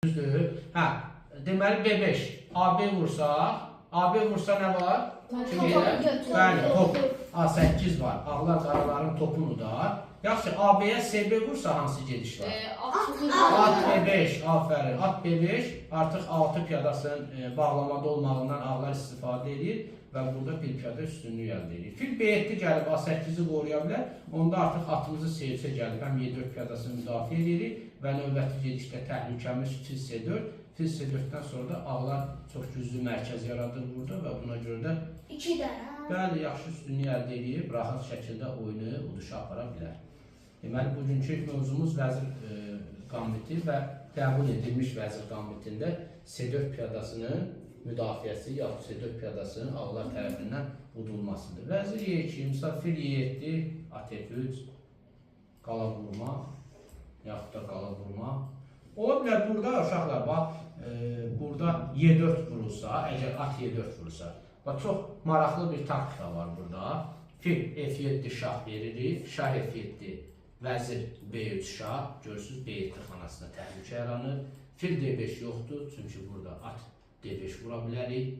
Düzdür. Hə, deməli B5. AB vursaq, AB vursa nə var? Bəli, top A8 var. Ağlar qaraların topunu da. Yaxşı, AB-yə SB vursa hansı gediş var? At B5, afərin. At B5 artıq 6 piyadasının bağlamada olmağından ağlar istifadə edir və burada bir piyada üstünlük əldə edir. Fil B7 gəlib A8-i qoruya bilər. Onda artıq atımızı C3-ə gəlib həm Y4 piyadasını müdafiə edirik və növbəti gedişdə təhlükəmiz fil C4. Fil C4-dən sonra da ağlar çox güclü mərkəz yaradır burada və buna görə də 2 dənə. bəli, yaxşı üstünlük əldə edib, rahat şəkildə oyunu uduşa apara bilər. Deməli, bugünkü mövzumuz vəzir qambiti və qəbul edilmiş vəzir qambitində C4 piyadasının müdafiəsi yaxud C4 piyadasının ağlar tərəfindən udulmasıdır. Vəzir Y2, misal fil Y7, at3, qala vurma, yaxud da qala vurma. Ola bilər burada uşaqlar, bax, burada Y4 vurulsa, əgər at Y4 vurulsa, bax, çox maraqlı bir taktika var burada. Fil F7 şah veririk, şah F7, vəzir B3 şah, görürsünüz B7 xanasında təhlükə yaranır. Fil D5 yoxdur, çünki burada at D5 vura bilərik.